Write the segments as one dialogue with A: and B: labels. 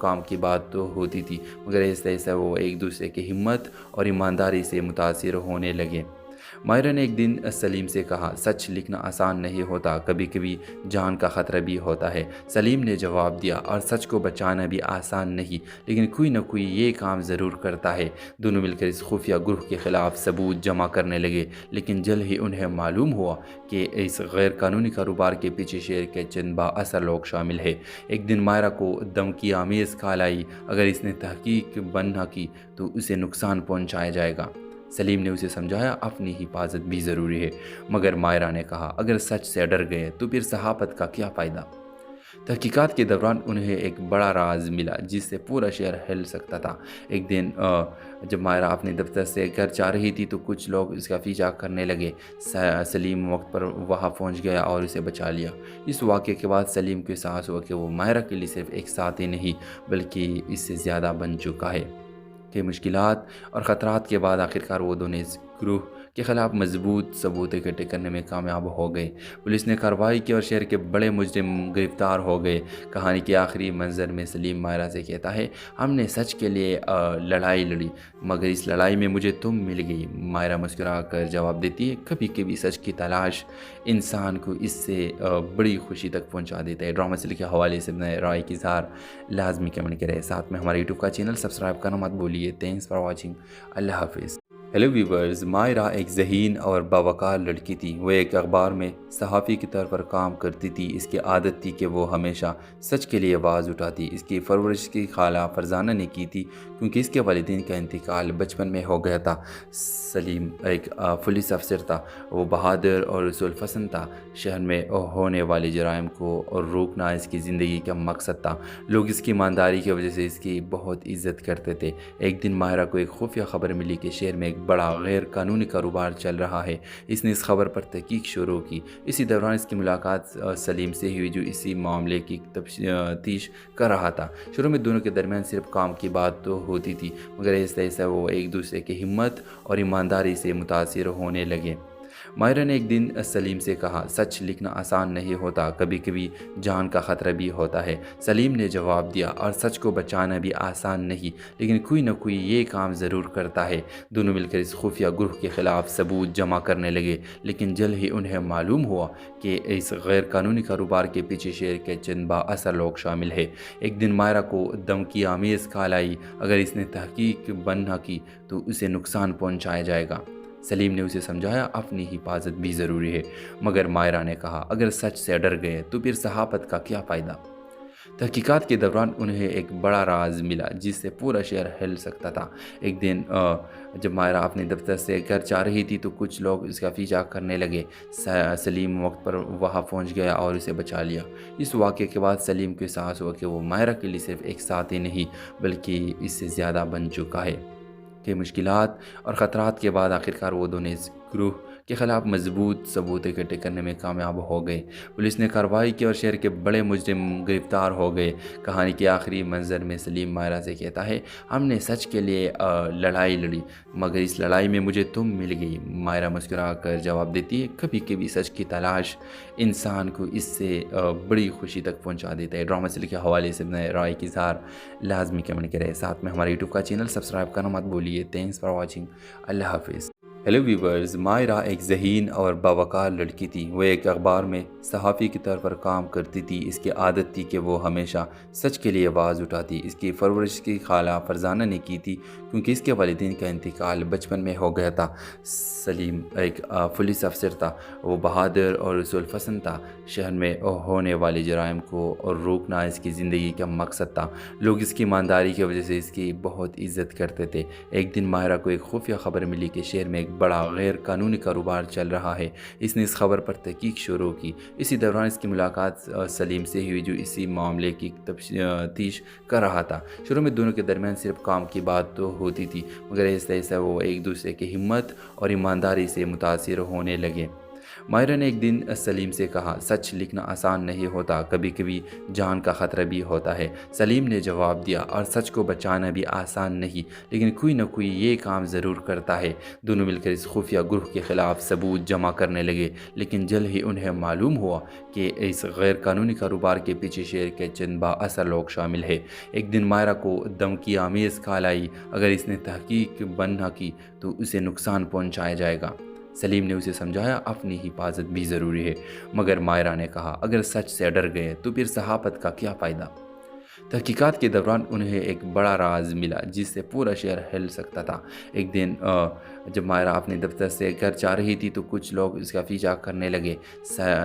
A: کام کی بات تو ہوتی تھی، مگر ایسے ایسے وہ ایک دوسرے کی ہمت اور ایمانداری سے متاثر ہونے لگے۔ ماہرہ نے ایک دن سلیم سے کہا، سچ لکھنا آسان نہیں ہوتا، کبھی کبھی جان کا خطرہ بھی ہوتا ہے۔ سلیم نے جواب دیا، اور سچ کو بچانا بھی آسان نہیں، لیکن کوئی نہ کوئی یہ کام ضرور کرتا ہے۔ دونوں مل کر اس خفیہ گروہ کے خلاف ثبوت جمع کرنے لگے، لیکن جلد ہی انہیں معلوم ہوا کہ اس غیر قانونی کاروبار کے پیچھے شہر کے چند با اثر لوگ شامل ہیں۔ ایک دن ماہرہ کو دھمکی آمیز کال آئی، اگر اس نے تحقیق بند نہ کی تو اسے نقصان پہنچایا جائے گا۔ سلیم نے اسے سمجھایا، اپنی حفاظت بھی ضروری ہے، مگر ماہرہ نے کہا، اگر سچ سے ڈر گئے تو پھر صحافت کا کیا فائدہ؟ تحقیقات کے دوران انہیں ایک بڑا راز ملا جس سے پورا شہر ہل سکتا تھا۔ ایک دن جب ماہرہ اپنے دفتر سے گھر جا رہی تھی تو کچھ لوگ اس کا پیچھا کرنے لگے۔ سلیم وقت پر وہاں پہنچ گیا اور اسے بچا لیا۔ اس واقعے کے بعد سلیم کو احساس ہوا کہ وہ ماہرہ کے لیے صرف ایک ساتھی نہیں بلکہ اس سے زیادہ بن چکا ہے۔ کہ مشکلات اور خطرات کے بعد آخرکار وہ دونوں اس گروہ کے خلاف مضبوط ثبوت اکٹھے کرنے میں کامیاب ہو گئے۔ پولیس نے کارروائی کی اور شہر کے بڑے مجرم گرفتار ہو گئے۔ کہانی کے آخری منظر میں سلیم ماہرہ سے کہتا ہے، ہم نے سچ کے لیے لڑائی لڑی، مگر اس لڑائی میں مجھے تم مل گئی۔ ماہرہ مسکرا کر جواب دیتی ہے، کبھی کبھی سچ کی تلاش انسان کو اس سے بڑی خوشی تک پہنچا دیتا ہے۔ ڈرامہ سے لکھے حوالے سے اپنے رائے کی اظہار لازمی کمنٹ کریں، ساتھ میں ہمارے یوٹیوب کا چینل سبسکرائب کرنا مت بھولیے۔ تھینکس فار واچنگ، اللہ حافظ۔ ہیلو ویورز، ماہرہ ایک ذہین اور باوقار لڑکی تھی۔ وہ ایک اخبار میں صحافی کے طور پر کام کرتی تھی۔ اس کی عادت تھی کہ وہ ہمیشہ سچ کے لیے آواز اٹھاتی۔ اس کی پرورش کی خالہ فرزانہ نے کی تھی کیونکہ اس کے والدین کا انتقال بچپن میں ہو گیا تھا۔ سلیم ایک پولیس افسر تھا، وہ بہادر اور اصول پسند تھا۔ شہر میں ہونے والے جرائم کو روکنا اس کی زندگی کا مقصد تھا۔ لوگ اس کی ایمانداری کی وجہ سے اس کی بہت عزت کرتے تھے۔ ایک دن ماہرہ کو ایک خفیہ خبر ملی کہ شہر میں ایک بڑا غیر قانونی کاروبار چل رہا ہے۔ اس نے اس خبر پر تحقیق شروع کی۔ اسی دوران اس کی ملاقات سلیم سے ہوئی جو اسی معاملے کی تفتیش کر رہا تھا۔ شروع میں دونوں کے درمیان صرف کام کی بات تو ہوتی تھی، مگر ایسے ایسے وہ ایک دوسرے کی ہمت اور ایمانداری سے متاثر ہونے لگے۔ ماہرہ نے ایک دن سلیم سے کہا، سچ لکھنا آسان نہیں ہوتا، کبھی کبھی جان کا خطرہ بھی ہوتا ہے۔ سلیم نے جواب دیا، اور سچ کو بچانا بھی آسان نہیں، لیکن کوئی نہ کوئی یہ کام ضرور کرتا ہے۔ دونوں مل کر اس خفیہ گروہ کے خلاف ثبوت جمع کرنے لگے، لیکن جلد ہی انہیں معلوم ہوا کہ اس غیر قانونی کاروبار کے پیچھے شہر کے چند با اثر لوگ شامل ہیں۔ ایک دن ماہرہ کو دھمکی آمیز کال آئی، اگر اس نے تحقیق بند نہ کی تو اسے نقصان پہنچایا جائے گا۔ سلیم نے اسے سمجھایا، اپنی حفاظت بھی ضروری ہے، مگر ماہرہ نے کہا، اگر سچ سے ڈر گئے تو پھر صحافت کا کیا فائدہ؟ تحقیقات کے دوران انہیں ایک بڑا راز ملا جس سے پورا شہر ہل سکتا تھا۔ ایک دن جب ماہرہ اپنے دفتر سے گھر جا رہی تھی تو کچھ لوگ اس کا پیچھا کرنے لگے۔ سلیم وقت پر وہاں پہنچ گیا اور اسے بچا لیا۔ اس واقعے کے بعد سلیم کو احساس ہوا کہ وہ ماہرہ کے لیے صرف ایک ساتھی نہیں بلکہ اس سے زیادہ بن چکا ہے۔ کہ مشکلات اور خطرات کے بعد آخرکار وہ دونوں اس گروہ کے خلاف مضبوط ثبوت اکٹھے کرنے میں کامیاب ہو گئے۔ پولیس نے کارروائی کی اور شہر کے بڑے مجرم گرفتار ہو گئے۔ کہانی کے آخری منظر میں سلیم ماہرہ سے کہتا ہے، ہم نے سچ کے لیے لڑائی لڑی، مگر اس لڑائی میں مجھے تم مل گئی۔ ماہرہ مسکرا کر جواب دیتی ہے، کبھی کبھی سچ کی تلاش انسان کو اس سے بڑی خوشی تک پہنچا دیتا ہے۔ ڈرامہ سے لکھے حوالے سے اپنے رائے کی اظہار لازمی کمنٹ کریں، ساتھ میں ہمارے یوٹیوب کا چینل سبسکرائب کرنا مت بھولیے۔ تھینکس فار واچنگ، اللہ حافظ۔ ہیلو ویورز، ماہرہ ایک ذہین اور باوقار لڑکی تھی۔ وہ ایک اخبار میں صحافی کے طور پر کام کرتی تھی۔ اس کی عادت تھی کہ وہ ہمیشہ سچ کے لیے آواز اٹھاتی۔ اس کی پرورش کی خالہ فرزانہ نے کی تھی کیونکہ اس کے والدین کا انتقال بچپن میں ہو گیا تھا۔ سلیم ایک پولیس افسر تھا، وہ بہادر اور اصول پسند تھا۔ شہر میں ہونے والے جرائم کو روکنا اس کی زندگی کا مقصد تھا۔ لوگ اس کی ایمانداری کی وجہ سے اس کی بہت عزت کرتے تھے۔ ایک دن ماہرہ کو ایک خفیہ خبر ملی کہ شہر میں ایک بڑا غیر قانونی کاروبار چل رہا ہے۔ اس نے اس خبر پر تحقیق شروع کی۔ اسی دوران اس کی ملاقات سلیم سے ہوئی جو اسی معاملے کی تفتیش کر رہا تھا۔ شروع میں دونوں کے درمیان صرف کام کی بات تو ہوتی تھی، مگر ایسے ایسے وہ ایک دوسرے کی ہمت اور ایمانداری سے متاثر ہونے لگے۔ ماہرہ نے ایک دن سلیم سے کہا، سچ لکھنا آسان نہیں ہوتا، کبھی کبھی جان کا خطرہ بھی ہوتا ہے۔ سلیم نے جواب دیا، اور سچ کو بچانا بھی آسان نہیں، لیکن کوئی نہ کوئی یہ کام ضرور کرتا ہے۔ دونوں مل کر اس خفیہ گروہ کے خلاف ثبوت جمع کرنے لگے، لیکن جلد ہی انہیں معلوم ہوا کہ اس غیر قانونی کاروبار کے پیچھے شہر کے چند با اثر لوگ شامل ہیں۔ ایک دن ماہرہ کو دھمکی آمیز کال آئی، اگر اس نے تحقیق بند نہ کی تو اسے نقصان پہنچایا جائے گا۔ سلیم نے اسے سمجھایا، اپنی حفاظت بھی ضروری ہے، مگر ماہرہ نے کہا، اگر سچ سے ڈر گئے تو پھر صحافت کا کیا فائدہ؟ تحقیقات کے دوران انہیں ایک بڑا راز ملا جس سے پورا شہر ہل سکتا تھا۔ ایک دن جب ماہرہ اپنے دفتر سے گھر جا رہی تھی تو کچھ لوگ اس کا پیچھا کرنے لگے۔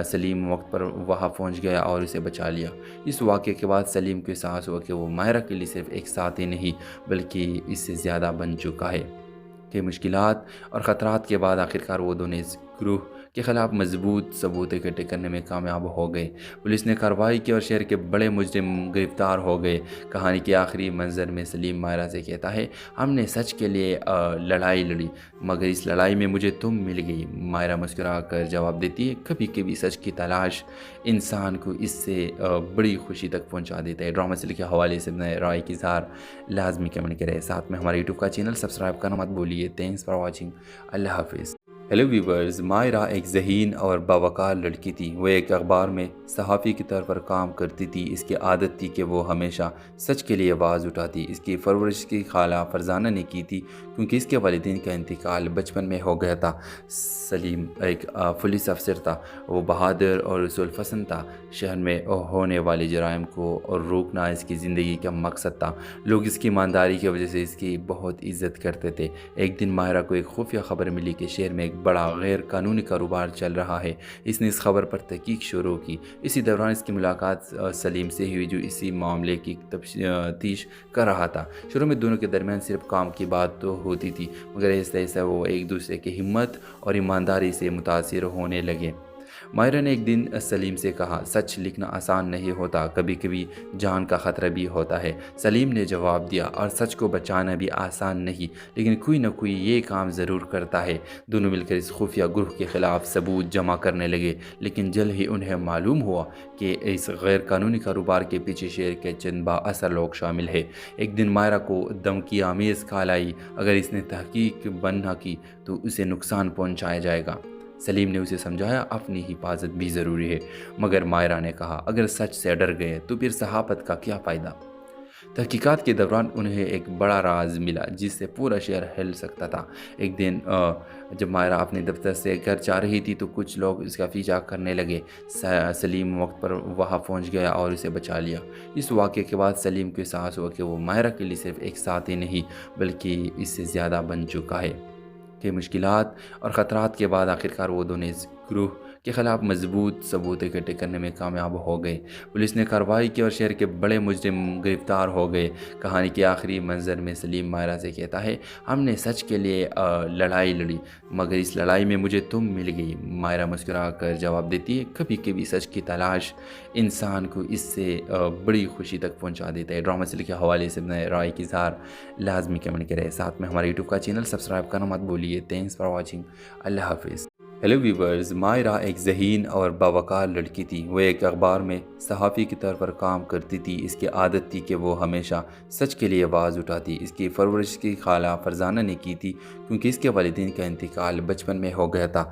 A: سلیم وقت پر وہاں پہنچ گیا اور اسے بچا لیا۔ اس واقعے کے بعد سلیم کو احساس ہوا کہ وہ ماہرہ کے لیے صرف ایک ساتھی نہیں بلکہ اس سے زیادہ بن چکا ہے۔ کہ مشکلات اور خطرات کے بعد آخرکار وہ دونوں اس گروہ کے خلاف مضبوط ثبوت اکٹھے کرنے میں کامیاب ہو گئے۔ پولیس نے کارروائی کی اور شہر کے بڑے مجرم گرفتار ہو گئے۔ کہانی کے آخری منظر میں سلیم ماہرہ سے کہتا ہے، ہم نے سچ کے لیے لڑائی لڑی، مگر اس لڑائی میں مجھے تم مل گئی۔ ماہرہ مسکرا کر جواب دیتی ہے، کبھی کبھی سچ کی تلاش انسان کو اس سے بڑی خوشی تک پہنچا دیتا ہے۔ ڈرامہ سیریل کے حوالے سے اپنے رائے کی اظہار لازمی کمنٹ کریں، ساتھ میں ہمارے یوٹیوب کا چینل سبسکرائب کرنا مت بھولیے۔ تھینکس فار واچنگ، اللہ حافظ۔ ہیلو ویورز، ماہرہ ایک ذہین اور باوقار لڑکی تھی۔ وہ ایک اخبار میں صحافی کے طور پر کام کرتی تھی۔ اس کی عادت تھی کہ وہ ہمیشہ سچ کے لیے آواز اٹھاتی۔ اس کی پرورش کی خالہ فرزانہ نے کی تھی کیونکہ اس کے والدین کا انتقال بچپن میں ہو گیا تھا۔ سلیم ایک پولیس افسر تھا، وہ بہادر اور رسول پسند تھا۔ شہر میں ہونے والے جرائم کو روکنا اس کی زندگی کا مقصد تھا۔ لوگ اس کی ایمانداری کی وجہ سے اس کی بہت عزت کرتے تھے۔ ایک دن ماہرہ کو ایک خفیہ خبر ملی کہ شہر میں ایک بڑا غیر قانونی کاروبار چل رہا ہے۔ اس نے اس خبر پر تحقیق شروع کی۔ اسی دوران اس کی ملاقات سلیم سے ہوئی جو اسی معاملے کی تفتیش کر رہا تھا۔ شروع میں دونوں کے درمیان صرف کام کی بات تو ہوتی تھی، مگر ایسے ایسے وہ ایک دوسرے کی ہمت اور ایمانداری سے متاثر ہونے لگے۔ ماہرہ نے ایک دن سلیم سے کہا، سچ لکھنا آسان نہیں ہوتا، کبھی کبھی جان کا خطرہ بھی ہوتا ہے۔ سلیم نے جواب دیا، اور سچ کو بچانا بھی آسان نہیں، لیکن کوئی نہ کوئی یہ کام ضرور کرتا ہے۔ دونوں مل کر اس خفیہ گروہ کے خلاف ثبوت جمع کرنے لگے، لیکن جلد ہی انہیں معلوم ہوا کہ اس غیر قانونی کاروبار کے پیچھے شہر کے چند با اثر لوگ شامل ہیں۔ ایک دن ماہرہ کو دھمکی آمیز کال آئی، اگر اس نے تحقیق بند نہ کی تو اسے نقصان پہنچایا جائے گا۔ سلیم نے اسے سمجھایا، اپنی حفاظت بھی ضروری ہے، مگر ماہرہ نے کہا، اگر سچ سے ڈر گئے تو پھر صحافت کا کیا فائدہ؟ تحقیقات کے دوران انہیں ایک بڑا راز ملا جس سے پورا شہر ہل سکتا تھا۔ ایک دن جب ماہرہ اپنے دفتر سے گھر جا رہی تھی تو کچھ لوگ اس کا پیچھا کرنے لگے۔ سلیم وقت پر وہاں پہنچ گیا اور اسے بچا لیا۔ اس واقعے کے بعد سلیم کو احساس ہوا کہ وہ ماہرہ کے لیے صرف ایک ساتھی نہیں بلکہ اس سے زیادہ بن چکا ہے۔ کہ مشکلات اور خطرات کے بعد آخرکار وہ دونوں اس گروہ کے خلاف مضبوط ثبوت اکٹھے کرنے میں کامیاب ہو گئے۔ پولیس نے کارروائی کی اور شہر کے بڑے مجرم گرفتار ہو گئے۔ کہانی کے آخری منظر میں سلیم ماہرہ سے کہتا ہے، ہم نے سچ کے لیے لڑائی لڑی، مگر اس لڑائی میں مجھے تم مل گئی۔ ماہرہ مسکرا کر جواب دیتی ہے، کبھی کبھی سچ کی تلاش انسان کو اس سے بڑی خوشی تک پہنچا دیتا ہے۔ ڈرامہ سیریل کے حوالے سے اپنے رائے کی اظہار لازمی کمنٹ کریں، ساتھ میں ہمارے یوٹیوب کا چینل سبسکرائب کرنا مت بھولیے۔ تھینکس فار واچنگ، اللہ حافظ۔ ہیلو ویورز، ماہرہ ایک ذہین اور باوقار لڑکی تھی۔ وہ ایک اخبار میں صحافی کے طور پر کام کرتی تھی۔ اس کی عادت تھی کہ وہ ہمیشہ سچ کے لیے آواز اٹھاتی۔ اس کی پرورش کی خالہ فرزانہ نے کی تھی کیونکہ اس کے والدین کا انتقال بچپن میں ہو گیا تھا۔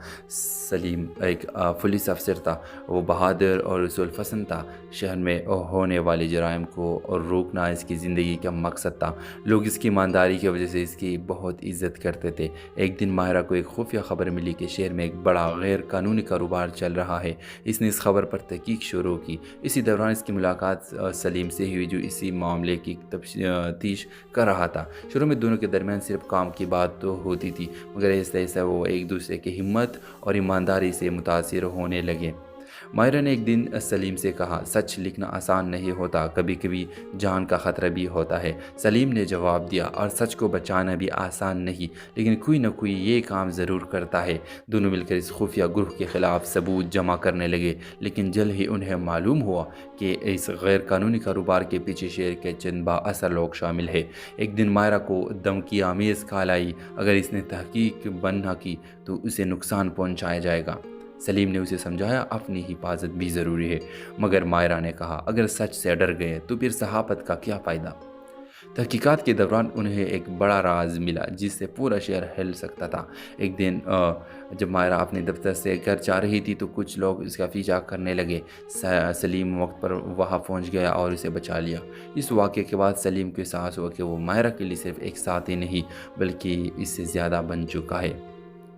A: سلیم ایک پولیس افسر تھا، وہ بہادر اور رسول پسند تھا۔ شہر میں ہونے والے جرائم کو روکنا اس کی زندگی کا مقصد تھا۔ لوگ اس کی ایمانداری کی وجہ سے اس کی بہت عزت کرتے تھے۔ ایک دن ماہرہ کو ایک خفیہ خبر ملی کہ شہر میں ایک بڑا غیر قانونی کاروبار چل رہا ہے۔ اس نے اس خبر پر تحقیق شروع کی۔ اسی دوران اس کی ملاقات سلیم سے ہوئی جو اسی معاملے کی تفتیش کر رہا تھا۔ شروع میں دونوں کے درمیان صرف کام کی بات تو ہوتی تھی، مگر ایسے ایسے وہ ایک دوسرے کی ہمت اور ایمانداری سے متاثر ہونے لگے۔ ماہرہ نے ایک دن سلیم سے کہا، سچ لکھنا آسان نہیں ہوتا، کبھی کبھی جان کا خطرہ بھی ہوتا ہے۔ سلیم نے جواب دیا، اور سچ کو بچانا بھی آسان نہیں، لیکن کوئی نہ کوئی یہ کام ضرور کرتا ہے۔ دونوں مل کر اس خفیہ گروہ کے خلاف ثبوت جمع کرنے لگے، لیکن جلد ہی انہیں معلوم ہوا کہ اس غیر قانونی کاروبار کے پیچھے شہر کے چند با اثر لوگ شامل ہیں۔ ایک دن ماہرہ کو دھمکی آمیز کال آئی، اگر اس نے تحقیق بند نہ کی تو اسے نقصان پہنچایا جائے گا۔ سلیم نے اسے سمجھایا اپنی حفاظت بھی ضروری ہے، مگر مائرہ نے کہا اگر سچ سے ڈر گئے تو پھر صحافت کا کیا فائدہ؟ تحقیقات کے دوران انہیں ایک بڑا راز ملا جس سے پورا شہر ہل سکتا تھا۔ ایک دن جب مائرہ اپنے دفتر سے گھر جا رہی تھی تو کچھ لوگ اس کا پیچھا کرنے لگے۔ سلیم وقت پر وہاں پہنچ گیا اور اسے بچا لیا۔ اس واقعے کے بعد سلیم کو احساس ہوا کہ وہ مائرہ کے لیے صرف ایک ساتھی نہیں بلکہ اس سے زیادہ بن چکا ہے،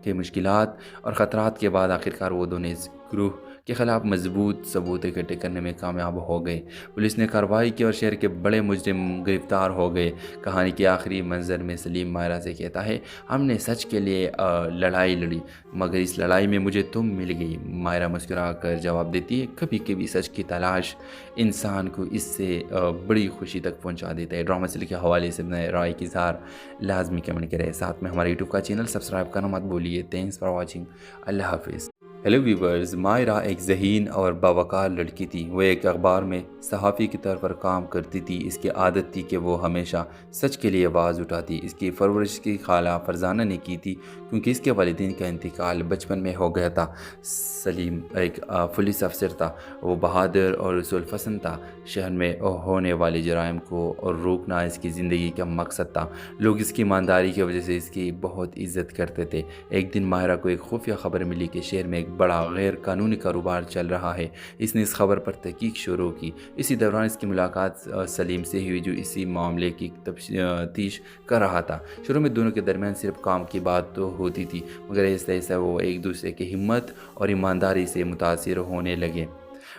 A: کہ مشکلات اور خطرات کے بعد آخرکار وہ دونوں اس گروہ کے خلاف مضبوط ثبوت اکٹھے کرنے میں کامیاب ہو گئے۔ پولیس نے کارروائی کی اور شہر کے بڑے مجرم گرفتار ہو گئے۔ کہانی کے آخری منظر میں سلیم مائرہ سے کہتا ہے ہم نے سچ کے لیے لڑائی لڑی مگر اس لڑائی میں مجھے تم مل گئی۔ مائرہ مسکرا کر جواب دیتی ہے کبھی کبھی سچ کی تلاش انسان کو اس سے بڑی خوشی تک پہنچا دیتا ہے۔ ڈرامہ سیریل کے حوالے سے اپنے رائے کی اظہار لازمی کمنٹ کریں، ساتھ میں ہمارے یوٹیوب کا چینل سبسکرائب کرنا مت بھولیے۔ تھینکس فار واچنگ، اللہ حافظ۔ ہیلو ویورز، مائرہ ایک ذہین اور باوقار لڑکی تھی۔ وہ ایک اخبار میں صحافی کے طور پر کام کرتی تھی۔ اس کی عادت تھی کہ وہ ہمیشہ سچ کے لیے آواز اٹھاتی۔ اس کی پرورش کی خالہ فرزانہ نے کی تھی کیونکہ اس کے والدین کا انتقال بچپن میں ہو گیا تھا۔ سلیم ایک پولیس افسر تھا، وہ بہادر اور رسول پسند تھا۔ شہر میں ہونے والے جرائم کو روکنا اس کی زندگی کا مقصد تھا۔ لوگ اس کی ایمانداری کی وجہ سے اس کی بہت عزت کرتے تھے۔ ایک دن مائرہ کو ایک خفیہ خبر ملی کہ شہر میں ایک بڑا غیر قانونی کاروبار چل رہا ہے۔ اس نے اس خبر پر تحقیق شروع کی۔ اسی دوران اس کی ملاقات سلیم سے ہوئی جو اسی معاملے کی تفتیش کر رہا تھا۔ شروع میں دونوں کے درمیان صرف کام کی بات تو ہوتی تھی، مگر ایسے ایسے وہ ایک دوسرے کی ہمت اور ایمانداری سے متاثر ہونے لگے۔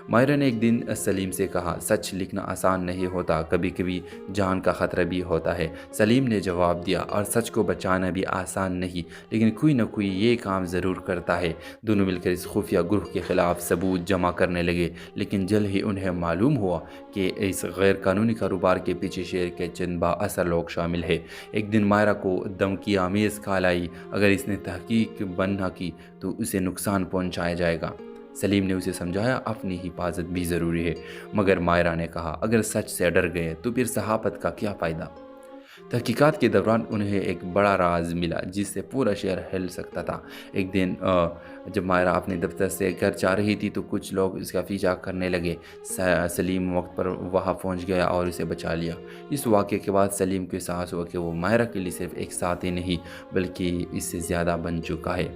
A: مائرہ نے ایک دن سلیم سے کہا سچ لکھنا آسان نہیں ہوتا، کبھی کبھی جان کا خطرہ بھی ہوتا ہے۔ سلیم نے جواب دیا اور سچ کو بچانا بھی آسان نہیں لیکن کوئی نہ کوئی یہ کام ضرور کرتا ہے۔ دونوں مل کر اس خفیہ گروہ کے خلاف ثبوت جمع کرنے لگے لیکن جلد ہی انہیں معلوم ہوا کہ اس غیر قانونی کاروبار کے پیچھے شہر کے چند با اثر لوگ شامل ہیں۔ ایک دن مائرہ کو دھمکی آمیز کال آئی اگر اس نے تحقیق بند نہ کی تو اسے نقصان پہنچایا جائے گا۔ سلیم نے اسے سمجھایا اپنی حفاظت بھی ضروری ہے، مگر مائرہ نے کہا اگر سچ سے ڈر گئے تو پھر صحافت کا کیا فائدہ؟ تحقیقات کے دوران انہیں ایک بڑا راز ملا جس سے پورا شہر ہل سکتا تھا۔ ایک دن جب مائرہ اپنے دفتر سے گھر جا رہی تھی تو کچھ لوگ اس کا پیچھا کرنے لگے۔ سلیم وقت پر وہاں پہنچ گیا اور اسے بچا لیا۔ اس واقعے کے بعد سلیم کو احساس ہوا کہ وہ مائرہ کے لیے صرف ایک ساتھی نہیں بلکہ اس سے زیادہ بن چکا ہے،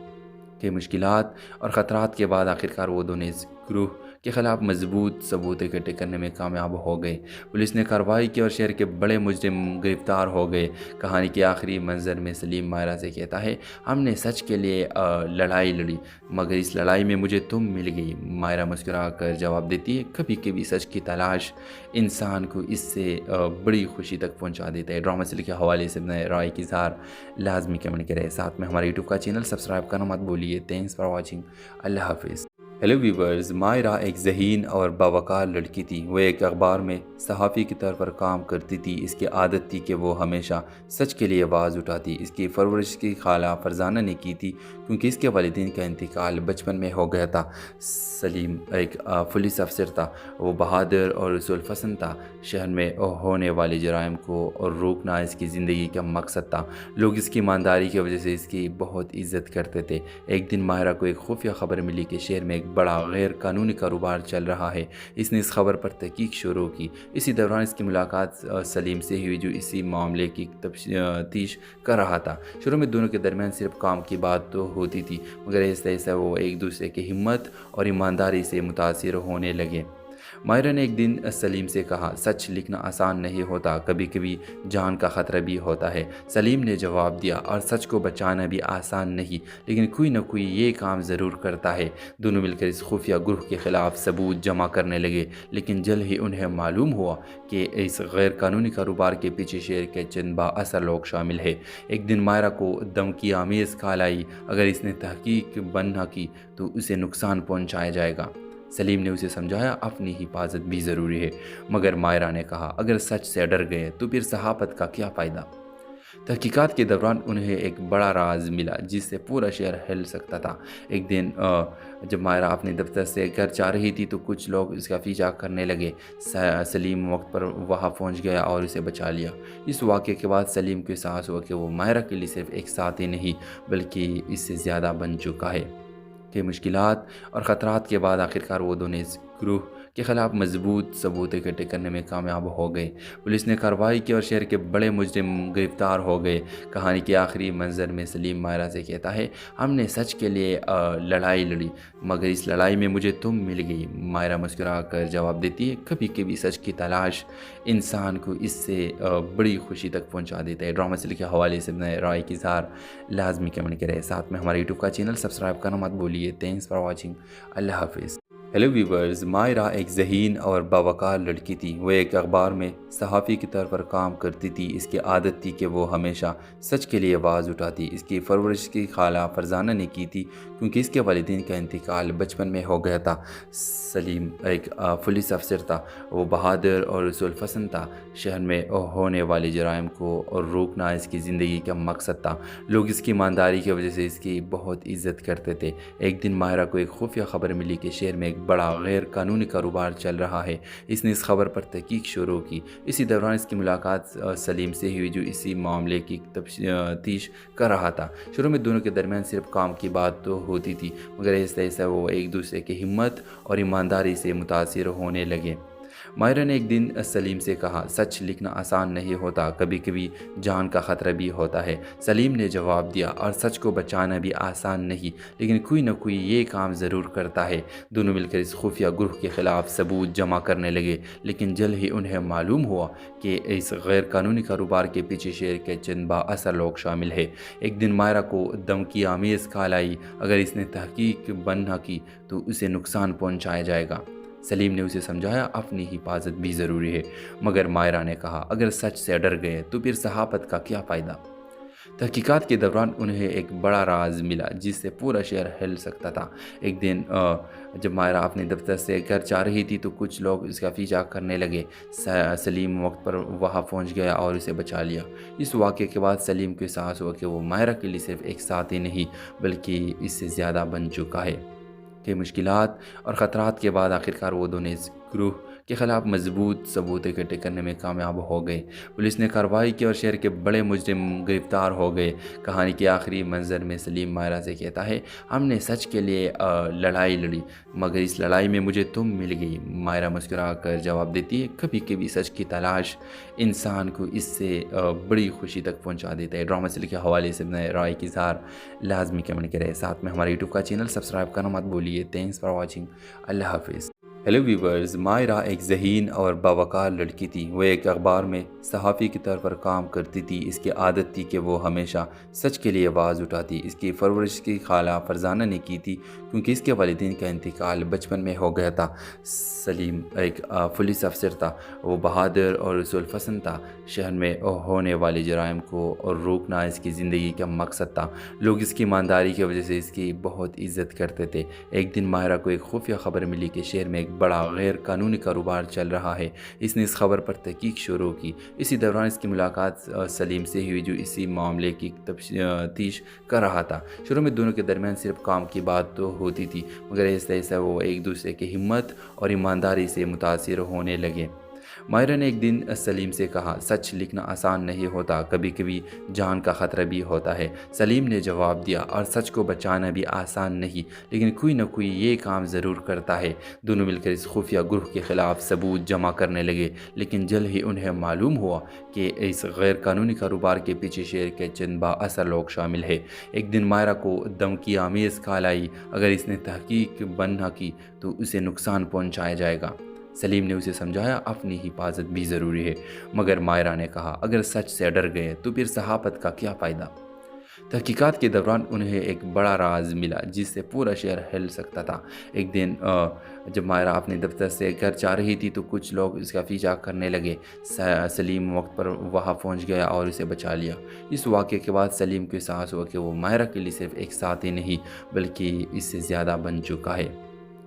A: کہ مشکلات اور خطرات کے بعد آخرکار وہ دونوں اس گروہ کے خلاف مضبوط ثبوت اکٹھے کرنے میں کامیاب ہو گئے۔ پولیس نے کارروائی کی اور شہر کے بڑے مجرم گرفتار ہو گئے۔ کہانی کے آخری منظر میں سلیم مائرہ سے کہتا ہے ہم نے سچ کے لیے لڑائی لڑی مگر اس لڑائی میں مجھے تم مل گئی۔ مائرہ مسکرا کر جواب دیتی ہے کبھی کبھی سچ کی تلاش انسان کو اس سے بڑی خوشی تک پہنچا دیتا ہے۔ ڈرامہ سیریل کے حوالے سے اپنے رائے کی اظہار لازمی کمنٹ کریں، ساتھ میں ہمارے یوٹیوب کا چینل سبسکرائب کرنا مت بھولیے۔ تھینکس فار واچنگ، اللہ حافظ۔ ہیلو ویورز، مائرہ ایک ذہین اور باوقار لڑکی تھی۔ وہ ایک اخبار میں صحافی کے طور پر کام کرتی تھی۔ اس کی عادت تھی کہ وہ ہمیشہ سچ کے لیے آواز اٹھاتی۔ اس کی پرورش کی خالہ فرزانہ نے کی تھی کیونکہ اس کے والدین کا انتقال بچپن میں ہو گیا تھا۔ سلیم ایک پولیس افسر تھا، وہ بہادر اور رسول پسند تھا۔ شہر میں ہونے والے جرائم کو روکنا اس کی زندگی کا مقصد تھا۔ لوگ اس کی ایمانداری کی وجہ سے اس کی بہت عزت کرتے تھے۔ ایک دن مائرہ کو ایک خفیہ خبر ملی کہ شہر میں ایک بڑا غیر قانونی کاروبار چل رہا ہے۔ اس نے اس خبر پر تحقیق شروع کی۔ اسی دوران اس کی ملاقات سلیم سے ہوئی جو اسی معاملے کی تفتیش کر رہا تھا۔ شروع میں دونوں کے درمیان صرف کام کی بات تو ہوتی تھی، مگر ایسے ایسے وہ ایک دوسرے کی ہمت اور ایمانداری سے متاثر ہونے لگے۔ مائرہ نے ایک دن سلیم سے کہا سچ لکھنا آسان نہیں ہوتا، کبھی کبھی جان کا خطرہ بھی ہوتا ہے۔ سلیم نے جواب دیا اور سچ کو بچانا بھی آسان نہیں لیکن کوئی نہ کوئی یہ کام ضرور کرتا ہے۔ دونوں مل کر اس خفیہ گروہ کے خلاف ثبوت جمع کرنے لگے لیکن جلد ہی انہیں معلوم ہوا کہ اس غیر قانونی کاروبار کے پیچھے شہر کے چند با اثر لوگ شامل ہیں۔ ایک دن مائرہ کو دھمکی آمیز کال آئی اگر اس نے تحقیق بند نہ کی تو اسے نقصان پہنچایا جائے گا۔ سلیم نے اسے سمجھایا اپنی حفاظت بھی ضروری ہے، مگر مائرہ نے کہا اگر سچ سے ڈر گئے تو پھر صحافت کا کیا فائدہ؟ تحقیقات کے دوران انہیں ایک بڑا راز ملا جس سے پورا شہر ہل سکتا تھا۔ ایک دن جب مائرہ اپنے دفتر سے گھر جا رہی تھی تو کچھ لوگ اس کا پیچھا کرنے لگے۔ سلیم وقت پر وہاں پہنچ گیا اور اسے بچا لیا۔ اس واقعے کے بعد سلیم کو احساس ہوا کہ وہ مائرہ کے لیے صرف ایک ساتھی نہیں بلکہ اس سے زیادہ بن چکا ہے، کہ مشکلات اور خطرات کے بعد آخرکار وہ دونوں اس گروہ کے خلاف مضبوط ثبوت اکٹھے کرنے میں کامیاب ہو گئے۔ پولیس نے کارروائی کی اور شہر کے بڑے مجرم گرفتار ہو گئے۔ کہانی کے آخری منظر میں سلیم مائرہ سے کہتا ہے، ہم نے سچ کے لیے لڑائی لڑی مگر اس لڑائی میں مجھے تم مل گئی۔ مائرہ مسکرا کر جواب دیتی ہے، کبھی کبھی سچ کی تلاش انسان کو اس سے بڑی خوشی تک پہنچا دیتا ہے۔ ڈرامہ سیریل کے حوالے سے اپنے رائے کی اظہار لازمی کمنٹ کریں، ساتھ میں ہمارے یوٹیوب کا چینل سبسکرائب کرنا مت بھولیے۔ تھینکس فار واچنگ، اللہ حافظ۔ ہیلو ویورز، مائرہ ایک ذہین اور باوقار لڑکی تھی۔ وہ ایک اخبار میں صحافی کے طور پر کام کرتی تھی۔ اس کی عادت تھی کہ وہ ہمیشہ سچ کے لیے آواز اٹھاتی۔ اس کی پرورش کی خالہ فرزانہ نے کی تھی کیونکہ اس کے والدین کا انتقال بچپن میں ہو گیا تھا۔ سلیم ایک پولیس افسر تھا۔ وہ بہادر اور رسول پسند تھا۔ شہر میں ہونے والے جرائم کو روکنا اس کی زندگی کا مقصد تھا۔ لوگ اس کی ایمانداری کی وجہ سے اس کی بہت عزت کرتے تھے۔ ایک دن مائرہ کو ایک خفیہ خبر ملی کہ شہر میں ایک بڑا غیر قانونی کاروبار چل رہا ہے۔ اس نے اس خبر پر تحقیق شروع کی۔ اسی دوران اس کی ملاقات سلیم سے ہوئی جو اسی معاملے کی تفتیش کر رہا تھا۔ شروع میں دونوں کے درمیان صرف کام کی بات تو ہوتی تھی مگر ایسے ایسے وہ ایک دوسرے کی ہمت اور ایمانداری سے متاثر ہونے لگے۔ مائرہ نے ایک دن سلیم سے کہا، سچ لکھنا آسان نہیں ہوتا، کبھی کبھی جان کا خطرہ بھی ہوتا ہے۔ سلیم نے جواب دیا، اور سچ کو بچانا بھی آسان نہیں، لیکن کوئی نہ کوئی یہ کام ضرور کرتا ہے۔ دونوں مل کر اس خفیہ گروہ کے خلاف ثبوت جمع کرنے لگے، لیکن جلد ہی انہیں معلوم ہوا کہ اس غیر قانونی کاروبار کے پیچھے شہر کے چند بااثر لوگ شامل ہیں۔ ایک دن مائرہ کو دھمکی آمیز کال آئی، اگر اس نے تحقیق بند نہ کی تو اسے نقصان پہنچایا جائے گا۔ سلیم نے اسے سمجھایا، اپنی حفاظت بھی ضروری ہے، مگر مائرہ نے کہا، اگر سچ سے ڈر گئے تو پھر صحافت کا کیا فائدہ؟ تحقیقات کے دوران انہیں ایک بڑا راز ملا جس سے پورا شہر ہل سکتا تھا۔ ایک دن جب مائرہ اپنے دفتر سے گھر جا رہی تھی تو کچھ لوگ اس کا پیچھا کرنے لگے۔ سلیم وقت پر وہاں پہنچ گیا اور اسے بچا لیا۔ اس واقعے کے بعد سلیم کو احساس ہوا کہ وہ مائرہ کے لیے صرف ایک ساتھی نہیں بلکہ اس سے زیادہ بن چکا ہے۔ کہ مشکلات اور خطرات کے بعد آخرکار وہ دونوں اس گروہ کے خلاف مضبوط ثبوت اکٹھے کرنے میں کامیاب ہو گئے۔ پولیس نے کارروائی کی اور شہر کے بڑے مجرم گرفتار ہو گئے۔ کہانی کے آخری منظر میں سلیم مائرہ سے کہتا ہے، ہم نے سچ کے لیے لڑائی لڑی مگر اس لڑائی میں مجھے تم مل گئی۔ مائرہ مسکرا کر جواب دیتی ہے، کبھی کبھی سچ کی تلاش انسان کو اس سے بڑی خوشی تک پہنچا دیتا ہے۔ ڈرامہ سیریل کے حوالے سے اپنے رائے کی اظہار لازمی کمنٹ کریں، ساتھ میں ہمارے یوٹیوب کا چینل سبسکرائب کرنا مت بھولیے۔ تھینکس فار واچنگ، اللہ حافظ۔ ہیلو ویورز، مائرہ ایک ذہین اور باوقار لڑکی تھی۔ وہ ایک اخبار میں صحافی کے طور پر کام کرتی تھی۔ اس کی عادت تھی کہ وہ ہمیشہ سچ کے لیے آواز اٹھاتی۔ اس کی پرورش کی خالہ فرزانہ نے کی تھی کیونکہ اس کے والدین کا انتقال بچپن میں ہو گیا تھا۔ سلیم ایک پولیس افسر تھا۔ وہ بہادر اور رسول پسند تھا۔ شہر میں ہونے والے جرائم کو روکنا اس کی زندگی کا مقصد تھا۔ لوگ اس کی ایمانداری کی وجہ سے اس کی بہت عزت کرتے تھے۔ ایک دن مائرہ کو ایک خفیہ خبر ملی کہ شہر میں ایک بڑا غیر قانونی کاروبار چل رہا ہے۔ اس نے اس خبر پر تحقیق شروع کی۔ اسی دوران اس کی ملاقات سلیم سے ہوئی جو اسی معاملے کی تفتیش کر رہا تھا۔ شروع میں دونوں کے درمیان صرف کام کی بات تو ہوتی تھی مگر ایسے ایسے وہ ایک دوسرے کی ہمت اور ایمانداری سے متاثر ہونے لگے۔ مائرہ نے ایک دن سلیم سے کہا، سچ لکھنا آسان نہیں ہوتا، کبھی کبھی جان کا خطرہ بھی ہوتا ہے۔ سلیم نے جواب دیا، اور سچ کو بچانا بھی آسان نہیں، لیکن کوئی نہ کوئی یہ کام ضرور کرتا ہے۔ دونوں مل کر اس خفیہ گروہ کے خلاف ثبوت جمع کرنے لگے، لیکن جلد ہی انہیں معلوم ہوا کہ اس غیر قانونی کاروبار کے پیچھے شہر کے چند بااثر لوگ شامل ہیں۔ ایک دن مائرہ کو دھمکی آمیز کال آئی، اگر اس نے تحقیق بند نہ کی تو اسے نقصان پہنچایا جائے گا۔ سلیم نے اسے سمجھایا، اپنی حفاظت بھی ضروری ہے، مگر مائرہ نے کہا، اگر سچ سے ڈر گئے تو پھر صحافت کا کیا فائدہ؟ تحقیقات کے دوران انہیں ایک بڑا راز ملا جس سے پورا شہر ہل سکتا تھا۔ ایک دن جب مائرہ اپنے دفتر سے گھر جا رہی تھی تو کچھ لوگ اس کا پیچھا کرنے لگے۔ سلیم وقت پر وہاں پہنچ گیا اور اسے بچا لیا۔ اس واقعے کے بعد سلیم کو احساس ہوا کہ وہ مائرہ کے لیے صرف ایک ساتھی نہیں بلکہ اس سے زیادہ بن چکا ہے۔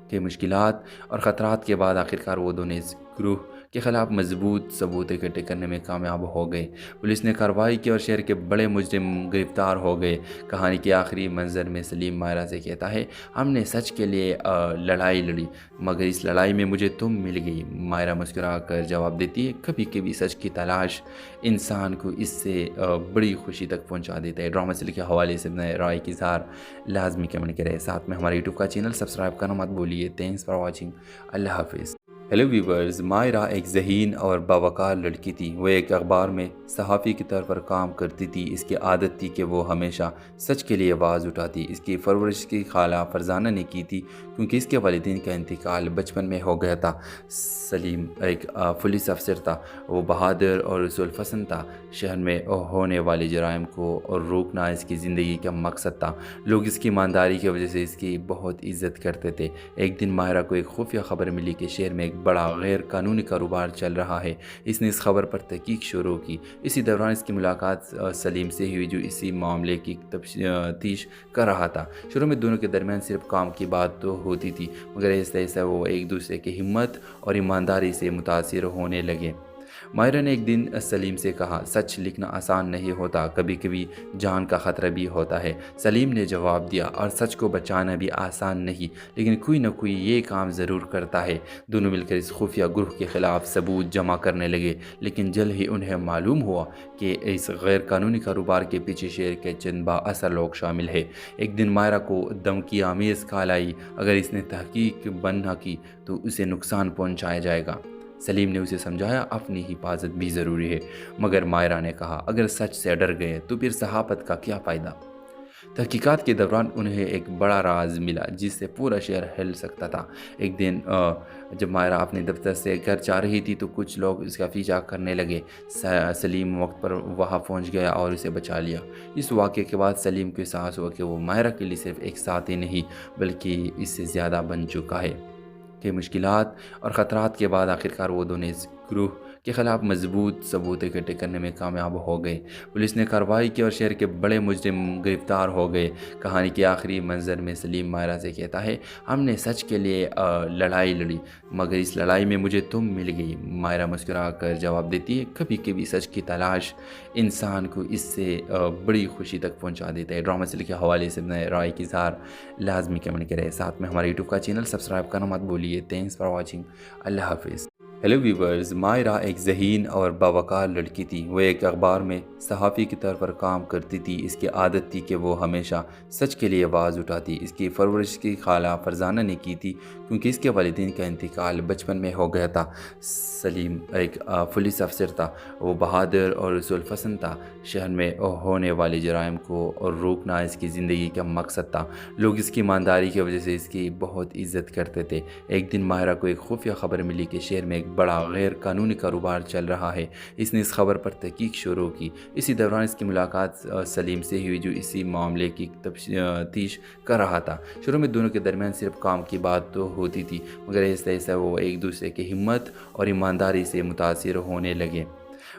A: کہ مشکلات اور خطرات کے بعد آخرکار وہ دونوں اس گروہ کے خلاف مضبوط ثبوت اکٹھے کرنے میں کامیاب ہو گئے۔ پولیس نے کارروائی کی اور شہر کے بڑے مجرم گرفتار ہو گئے۔ کہانی کے آخری منظر میں سلیم ماہرہ سے کہتا ہے، ہم نے سچ کے لیے لڑائی لڑی مگر اس لڑائی میں مجھے تم مل گئی۔ ماہرہ مسکرا کر جواب دیتی ہے، کبھی کبھی سچ کی تلاش انسان کو اس سے بڑی خوشی تک پہنچا دیتا ہے۔ ڈرامہ سیریل کے حوالے سے اپنے رائے کی اظہار لازمی کمنٹ کریں۔ ساتھ میں ہمارے یوٹیوب کا چینل سبسکرائب کرنا مت بھولیے۔ Thanks for watching. اللہ حافظ۔ ہیلو ویورز، ماہرہ ایک ذہین اور باوقار لڑکی تھی۔ وہ ایک اخبار میں صحافی کے طور پر کام کرتی تھی۔ اس کی عادت تھی کہ وہ ہمیشہ سچ کے لیے آواز اٹھاتی۔ اس کی پرورش کی خالہ فرزانہ نے کی تھی کیونکہ اس کے والدین کا انتقال بچپن میں ہو گیا تھا۔ سلیم ایک پولیس افسر تھا۔ وہ بہادر اور رسول پسند تھا۔ شہر میں ہونے والے جرائم کو روکنا اس کی زندگی کا مقصد تھا۔ لوگ اس کی ایمانداری کی وجہ سے اس کی بہت عزت کرتے تھے۔ ایک دن ماہرہ کو ایک خفیہ خبر ملی کہ شہر میں ایک بڑا غیر قانونی کاروبار چل رہا ہے۔ اس نے اس خبر پر تحقیق شروع کی۔ اسی دوران اس کی ملاقات سلیم سے ہوئی جو اسی معاملے کی تفتیش کر رہا تھا۔ شروع میں دونوں کے درمیان صرف کام کی بات تو ہوتی تھی مگر آہستہ آہستہ وہ ایک دوسرے کی ہمت اور ایمانداری سے متاثر ہونے لگے۔ ماہرہ نے ایک دن سلیم سے کہا، سچ لکھنا آسان نہیں ہوتا، کبھی کبھی جان کا خطرہ بھی ہوتا ہے۔ سلیم نے جواب دیا، اور سچ کو بچانا بھی آسان نہیں لیکن کوئی نہ کوئی یہ کام ضرور کرتا ہے۔ دونوں مل کر اس خفیہ گروہ کے خلاف ثبوت جمع کرنے لگے لیکن جلد ہی انہیں معلوم ہوا کہ اس غیر قانونی کاروبار کے پیچھے شہر کے چند با اثر لوگ شامل ہیں۔ ایک دن ماہرہ کو دھمکی آمیز کال آئی، اگر اس نے تحقیق بند نہ کی تو اسے نقصان پہنچایا جائے گا۔ سلیم نے اسے سمجھایا، اپنی حفاظت بھی ضروری ہے، مگر ماہرہ نے کہا، اگر سچ سے ڈر گئے تو پھر صحافت کا کیا فائدہ؟ تحقیقات کے دوران انہیں ایک بڑا راز ملا جس سے پورا شہر ہل سکتا تھا۔ ایک دن جب ماہرہ اپنے دفتر سے گھر جا رہی تھی تو کچھ لوگ اس کا پیچھا کرنے لگے۔ سلیم وقت پر وہاں پہنچ گیا اور اسے بچا لیا۔ اس واقعے کے بعد سلیم کو احساس ہوا کہ وہ ماہرہ کے لیے صرف ایک ساتھی نہیں بلکہ اس سے زیادہ بن چکا ہے۔ کہ مشکلات اور خطرات کے بعد آخرکار وہ دونوں اس گروہ کے خلاف مضبوط ثبوت اکٹھے کرنے میں کامیاب ہو گئے۔ پولیس نے کارروائی کی اور شہر کے بڑے مجرم گرفتار ہو گئے۔ کہانی کے آخری منظر میں سلیم ماہرہ سے کہتا ہے، ہم نے سچ کے لیے لڑائی لڑی مگر اس لڑائی میں مجھے تم مل گئی۔ ماہرہ مسکرا کر جواب دیتی ہے، کبھی کبھی سچ کی تلاش انسان کو اس سے بڑی خوشی تک پہنچا دیتا ہے۔ ڈرامہ سیریل کے حوالے سے اپنے رائے کی اظہار لازمی کمنٹ کریں۔ ساتھ میں ہمارے یوٹیوب کا چینل سبسکرائب کرنا مت بھولیے۔ Thanks for watching. اللہ حافظ۔ ہیلو ویورز، ماہرہ ایک ذہین اور باوقار لڑکی تھی۔ وہ ایک اخبار میں صحافی کے طور پر کام کرتی تھی۔ اس کی عادت تھی کہ وہ ہمیشہ سچ کے لیے آواز اٹھاتی۔ اس کی پرورش کی خالہ فرزانہ نے کی تھی کیونکہ اس کے والدین کا انتقال بچپن میں ہو گیا تھا۔ سلیم ایک پولیس افسر تھا۔ وہ بہادر اور رسول پسند تھا۔ شہر میں ہونے والے جرائم کو روکنا اس کی زندگی کا مقصد تھا۔ لوگ اس کی ایمانداری کی وجہ سے اس کی بہت عزت کرتے تھے۔ ایک دن ماہرہ کو ایک خفیہ خبر ملی کہ شہر میں ایک بڑا غیر قانونی کاروبار چل رہا ہے۔ اس نے اس خبر پر تحقیق شروع کی۔ اسی دوران اس کی ملاقات سلیم سے ہوئی جو اسی معاملے کی تفتیش کر رہا تھا۔ شروع میں دونوں کے درمیان صرف کام کی بات تو ہوتی تھی مگر آہستہ آہستہ وہ ایک دوسرے کی ہمت اور ایمانداری سے متاثر ہونے لگے۔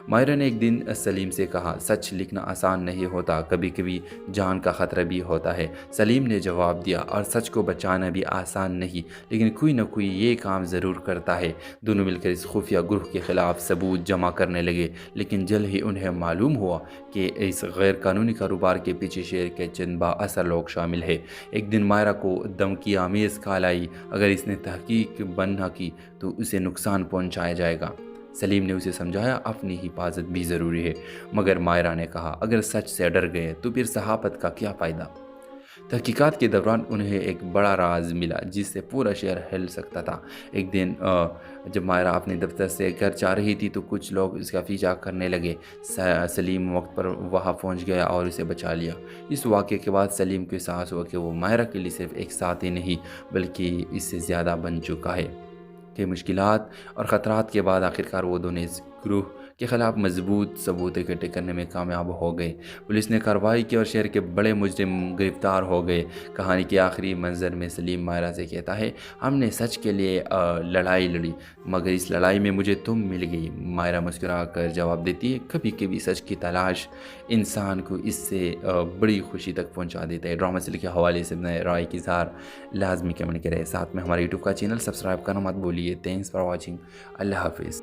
A: ماہرہ نے ایک دن سلیم سے کہا، سچ لکھنا آسان نہیں ہوتا، کبھی کبھی جان کا خطرہ بھی ہوتا ہے۔ سلیم نے جواب دیا، اور سچ کو بچانا بھی آسان نہیں لیکن کوئی نہ کوئی یہ کام ضرور کرتا ہے۔ دونوں مل کر اس خفیہ گروہ کے خلاف ثبوت جمع کرنے لگے لیکن جلد ہی انہیں معلوم ہوا کہ اس غیر قانونی کاروبار کے پیچھے شہر کے چند با اثر لوگ شامل ہیں۔ ایک دن ماہرہ کو دھمکی آمیز کال آئی، اگر اس نے تحقیق بند نہ کی تو اسے نقصان پہنچایا جائے گا۔ سلیم نے اسے سمجھایا، اپنی حفاظت بھی ضروری ہے، مگر ماہرہ نے کہا، اگر سچ سے ڈر گئے تو پھر صحافت کا کیا فائدہ؟ تحقیقات کے دوران انہیں ایک بڑا راز ملا جس سے پورا شہر ہل سکتا تھا۔ ایک دن جب ماہرہ اپنے دفتر سے گھر جا رہی تھی تو کچھ لوگ اس کا پیچھا کرنے لگے۔ سلیم وقت پر وہاں پہنچ گیا اور اسے بچا لیا۔ اس واقعے کے بعد سلیم کو احساس ہوا کہ وہ ماہرہ کے لیے صرف ایک ساتھی نہیں بلکہ اس سے زیادہ بن چکا ہے۔ کہ مشکلات اور خطرات کے بعد آخرکار وہ دونوں اس گروہ کے خلاف مضبوط ثبوت اکٹھے کرنے میں کامیاب ہو گئے۔ پولیس نے کارروائی کی اور شہر کے بڑے مجرم گرفتار ہو گئے۔ کہانی کے آخری منظر میں سلیم ماہرہ سے کہتا ہے، ہم نے سچ کے لیے لڑائی لڑی مگر اس لڑائی میں مجھے تم مل گئی۔ ماہرہ مسکرا کر جواب دیتی ہے، کبھی کبھی سچ کی تلاش انسان کو اس سے بڑی خوشی تک پہنچا دیتا ہے۔ ڈرامہ سیریل کے حوالے سے اپنے رائے کی اظہار لازمی کمنٹ کریں۔ ساتھ میں ہمارے یوٹیوب کا چینل سبسکرائب کرنا مت بھولیے۔ Thanks for watching. اللہ حافظ۔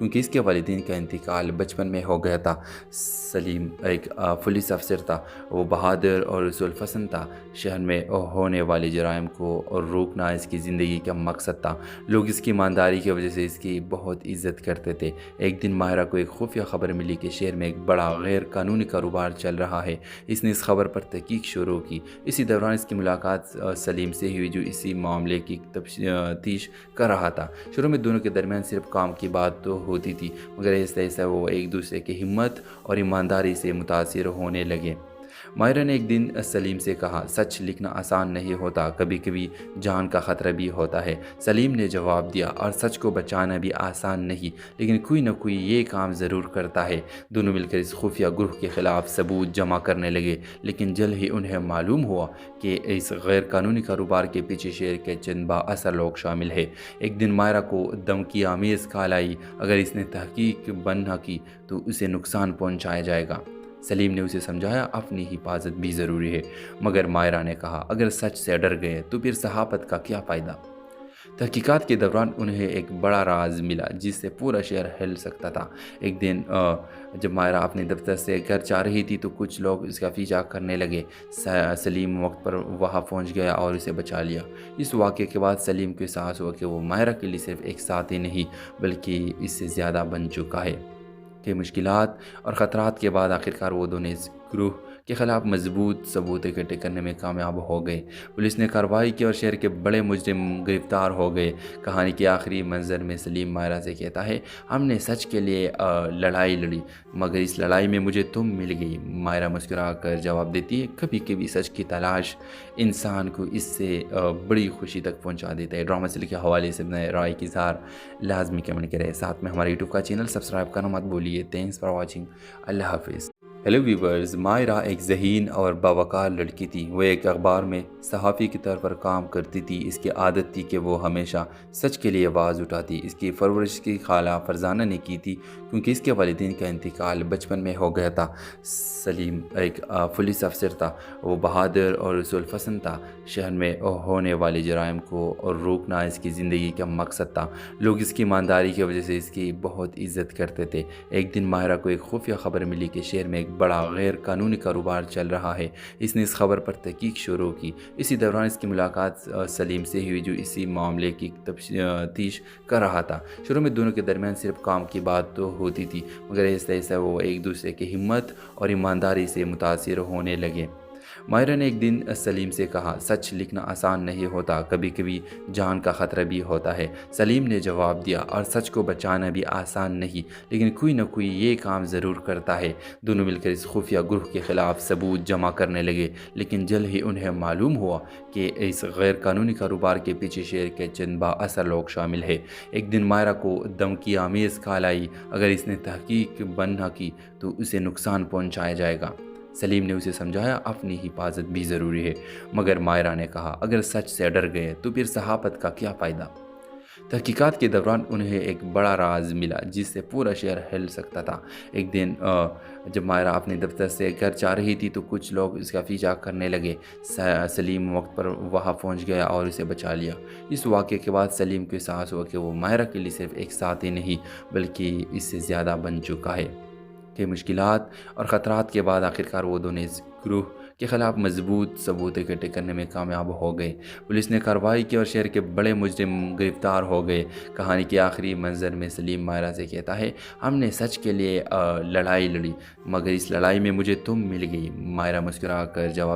A: کیونکہ اس کے والدین کا انتقال بچپن میں ہو گیا تھا۔ سلیم ایک پولیس افسر تھا، وہ بہادر اور رسول پسند تھا۔ شہر میں ہونے والے جرائم کو روکنا اس کی زندگی کا مقصد تھا۔ لوگ اس کی ایمانداری کی وجہ سے اس کی بہت عزت کرتے تھے۔ ایک دن ماہرہ کو ایک خفیہ خبر ملی کہ شہر میں ایک بڑا غیر قانونی کاروبار چل رہا ہے۔ اس نے اس خبر پر تحقیق شروع کی۔ اسی دوران اس کی ملاقات سلیم سے ہوئی، جو اسی معاملے کی تفتیش کر رہا تھا۔ شروع میں دونوں کے درمیان صرف کام کی بات تو ہوتی تھی، مگر ایسے ایسے وہ ایک دوسرے کی ہمت اور ایمانداری سے متاثر ہونے لگے۔ ماہرہ نے ایک دن سلیم سے کہا، سچ لکھنا آسان نہیں ہوتا، کبھی کبھی جان کا خطرہ بھی ہوتا ہے۔ سلیم نے جواب دیا، اور سچ کو بچانا بھی آسان نہیں، لیکن کوئی نہ کوئی یہ کام ضرور کرتا ہے۔ دونوں مل کر اس خفیہ گروہ کے خلاف ثبوت جمع کرنے لگے، لیکن جلد ہی انہیں معلوم ہوا کہ اس غیر قانونی کاروبار کے پیچھے شہر کے چند با اثر لوگ شامل ہیں۔ ایک دن ماہرہ کو دھمکی آمیز کال آئی، اگر اس نے تحقیق بند نہ کی تو اسے نقصان پہنچایا جائے گا۔ سلیم نے اسے سمجھایا، اپنی حفاظت بھی ضروری ہے، مگر ماہرہ نے کہا، اگر سچ سے ڈر گئے تو پھر صحافت کا کیا فائدہ؟ تحقیقات کے دوران انہیں ایک بڑا راز ملا جس سے پورا شہر ہل سکتا تھا۔ ایک دن جب ماہرہ اپنے دفتر سے گھر جا رہی تھی تو کچھ لوگ اس کا پیچھا کرنے لگے۔ سلیم وقت پر وہاں پہنچ گیا اور اسے بچا لیا۔ اس واقعے کے بعد سلیم کو احساس ہوا کہ وہ ماہرہ کے لیے صرف ایک ساتھی نہیں بلکہ اس سے زیادہ بن چکا ہے۔ کہ مشکلات اور خطرات کے بعد آخرکار وہ دونوں اس گروہ کے خلاف مضبوط ثبوت اکٹھے کرنے میں کامیاب ہو گئے۔ پولیس نے کارروائی کی اور شہر کے بڑے مجرم گرفتار ہو گئے۔ کہانی کے آخری منظر میں سلیم ماہرہ سے کہتا ہے، ہم نے سچ کے لیے لڑائی لڑی، مگر اس لڑائی میں مجھے تم مل گئی۔ ماہرہ مسکرا کر جواب دیتی ہے، کبھی کبھی سچ کی تلاش انسان کو اس سے بڑی خوشی تک پہنچا دیتا ہے۔ ڈرامہ سیریل کے حوالے سے اپنے رائے کی اظہار لازمی کمنٹ کریں۔ ساتھ میں ہمارے یوٹیوب کا چینل سبسکرائب کرنا مت بھولیے۔ Thanks for watching. اللہ حافظ۔ ہیلو ویورز، ماہرہ ایک ذہین اور باوقار لڑکی تھی۔ وہ ایک اخبار میں صحافی کے طور پر کام کرتی تھی۔ اس کی عادت تھی کہ وہ ہمیشہ سچ کے لیے آواز اٹھاتی۔ اس کی پرورش کی خالہ فرزانہ نے کی تھی، کیونکہ اس کے والدین کا انتقال بچپن میں ہو گیا تھا۔ سلیم ایک پولیس افسر تھا، وہ بہادر اور رسول پسند تھا۔ شہر میں ہونے والے جرائم کو روکنا اس کی زندگی کا مقصد تھا۔ لوگ اس کی ایمانداری کی وجہ سے اس کی بہت عزت کرتے تھے۔ ایک دن ماہرہ کو ایک خفیہ خبر ملی کہ شہر میں ایک بڑا غیر قانونی کاروبار چل رہا ہے۔ اس نے اس خبر پر تحقیق شروع کی۔ اسی دوران اس کی ملاقات سلیم سے ہوئی، جو اسی معاملے کی تفتیش کر رہا تھا۔ شروع میں دونوں کے درمیان صرف کام کی بات تو ہوتی تھی، مگر ایسے ایسے وہ ایک دوسرے کی ہمت اور ایمانداری سے متاثر ہونے لگے۔ ماہرہ نے ایک دن سلیم سے کہا، سچ لکھنا آسان نہیں ہوتا، کبھی کبھی جان کا خطرہ بھی ہوتا ہے۔ سلیم نے جواب دیا، اور سچ کو بچانا بھی آسان نہیں، لیکن کوئی نہ کوئی یہ کام ضرور کرتا ہے۔ دونوں مل کر اس خفیہ گروہ کے خلاف ثبوت جمع کرنے لگے، لیکن جلد ہی انہیں معلوم ہوا کہ اس غیر قانونی کاروبار کے پیچھے شہر کے چند با اثر لوگ شامل ہیں۔ ایک دن ماہرہ کو دھمکی آمیز کال آئی، اگر اس نے تحقیق بند نہ کی تو اسے نقصان پہنچایا جائے گا۔ سلیم نے اسے سمجھایا، اپنی حفاظت بھی ضروری ہے، مگر ماہرہ نے کہا، اگر سچ سے ڈر گئے تو پھر صحافت کا کیا فائدہ؟ تحقیقات کے دوران انہیں ایک بڑا راز ملا جس سے پورا شہر ہل سکتا تھا۔ ایک دن جب ماہرہ اپنے دفتر سے گھر جا رہی تھی تو کچھ لوگ اس کا پیچھا کرنے لگے۔ سلیم وقت پر وہاں پہنچ گیا اور اسے بچا لیا۔ اس واقعے کے بعد سلیم کو احساس ہوا کہ وہ ماہرہ کے لیے صرف ایک ساتھی نہیں بلکہ اس سے زیادہ بن چکا ہے۔ کہ مشکلات اور خطرات کے بعد آخرکار وہ دونوں اس گروہ کے خلاف مضبوط ثبوت اکٹھے کرنے میں کامیاب ہو گئے۔ پولیس نے کارروائی کی اور شہر کے بڑے مجرم گرفتار ہو گئے۔ کہانی کے آخری منظر میں سلیم ماہرہ سے کہتا ہے، ہم نے سچ کے لیے لڑائی لڑی، مگر اس لڑائی میں مجھے تم مل گئی۔ ماہرہ مسکرا کر جواب